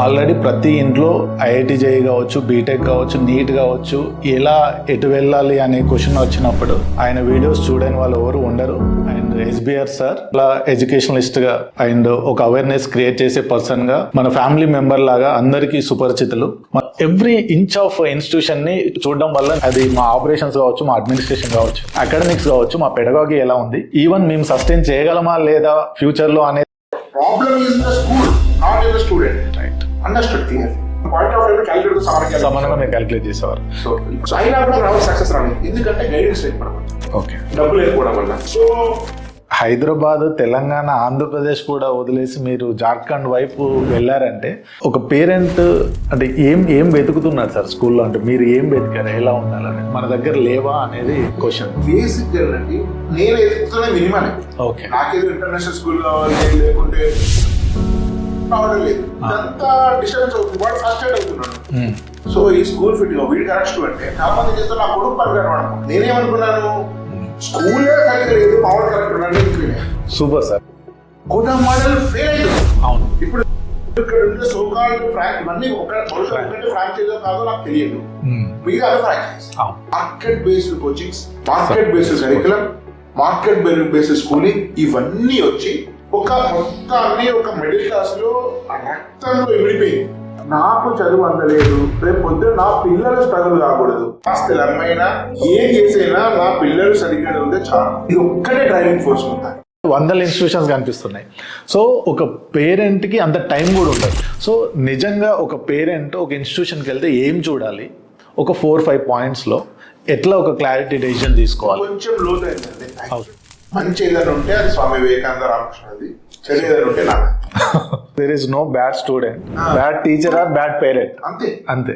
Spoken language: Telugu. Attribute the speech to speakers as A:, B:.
A: ఆల్రెడీ ప్రతి ఇంట్లో ఐఐటి జేఈ కావచ్చు, బీటెక్ కావచ్చు, నీట్ కావచ్చు, ఎలా ఎటు వెళ్ళాలి అనే క్వశ్చన్ వచ్చినప్పుడు ఆయన వీడియోస్ చూడని వాళ్ళు ఎవరు ఉండరు. అండ్ ఎస్బిఆర్ సార్ అలా ఎడ్యుకేషనలిస్ట్ గా అండ్ ఒక అవేర్నెస్ క్రియేట్ చేసే పర్సన్ గా మన ఫ్యామిలీ మెంబర్ లాగా అందరికీ సుపరిచితులు. ఎవ్రీ ఇంచ్ ఆఫ్ ఇన్స్టిట్యూషన్ ని చూడడం వల్ల అది మా ఆపరేషన్స్ కావచ్చు, మా అడ్మినిస్ట్రేషన్ కావచ్చు, అకాడమిక్స్ కావచ్చు, మా పెడగాగి ఎలా ఉంది, ఈవెన్ మేము సస్టైన్ చేయగలమా లేదా ఫ్యూచర్ లో అనేది.
B: Problem is in the school, not in the student. Right. Understood clearly. Point of view calculate
A: సమానంగా మీరు క్యాలిక్యులేట్ చేసేవారు.
B: సో అయినా కూడా రావాలి సక్సెస్ రావాలి, ఎందుకంటే గైడెన్స్ లేకపోవడం,
A: ఓకే,
B: డబ్బులు లేకపోవడం వల్ల. సో
A: హైదరాబాద్, తెలంగాణ, ఆంధ్రప్రదేశ్ కూడా వదిలేసి మీరు జార్ఖండ్ వైపు వెళ్ళారంటే ఒక పేరెంట్ అంటే ఏం వెతుకుతున్నారు సార్ స్కూల్లో? అంటే మీరు ఏం వెతికారు, ఎలా ఉండాలని, మన దగ్గర లేవా అనేది క్వశ్చన్.
B: బేసిక్ అండి, నేను ఎదుగుతున్నా మినిమం.
A: ఓకే,
B: నాకేదో ఇంటర్నేషనల్ స్కూల్ కావాలి లేకుంటే రావడం లేదు, ఇదంతా డిస్టర్బెన్స్ అవుతుంది. వాడు ఫస్ట్ అవుతున్నాడు. సో ఈ స్కూల్ ఫిట్ వీడి కరెక్ట్ స్టూడెంట్ చాలా మంది చేస్తారు. నా కొడుకు పని కనబడము. నేనేమనుకున్నాను, స్కూలే సరిగ్గా లేదు, పవర్ కరెక్ట్ ఉన్నాడు.
A: Super sir.
B: Kota model fail అయింది.
A: అవును,
B: ఇప్పుడు ఇక్కడ ఉండే సోకాల్డ్ ఫ్రాంక్ ఇవన్నీ ఒకటి ఫ్రాంచైజ్ కాదో నాకు తెలియదు. మిగతా franchise market based coachings, market based curriculum, market based schooling ఇవన్నీ వచ్చి ఒక మొత్తాన్ని ఒక మిడిల్ క్లాస్ లో రక్తంలో ఇమిడిపోయింది. నాకు చదువు అందలేదు, రేపు పొద్దున నా పిల్లలు స్ట్రగుల్ కాకూడదు. ఆస్తులు అమ్మైనా ఏం చేసైనా నా పిల్లలు సరిగ్గా ఉంటే చాలు. ఇది ఒక్కటే డ్రైవింగ్ ఫోర్స్ ఉంటాయి.
A: వందల ఇన్స్టిట్యూషన్స్ కనిపిస్తున్నాయి. సో ఒక పేరెంట్కి అంత టైం కూడా ఉంటుంది. సో నిజంగా ఒక పేరెంట్ ఒక ఇన్స్టిట్యూషన్కి వెళ్తే ఏం చూడాలి, ఒక 4-5 పాయింట్స్లో ఎట్లా ఒక క్లారిటీ డెసిషన్ తీసుకోవాలి?
B: కొంచెం లోతైందండి. మంచి ఏదైనా ఉంటే అది స్వామి వివేకానంద రామకృష్ణది, చెడు ఏదైనా ఉంటే నాకు.
A: There is no bad student, bad teacher or bad parent.
B: అంతే
A: అంతే.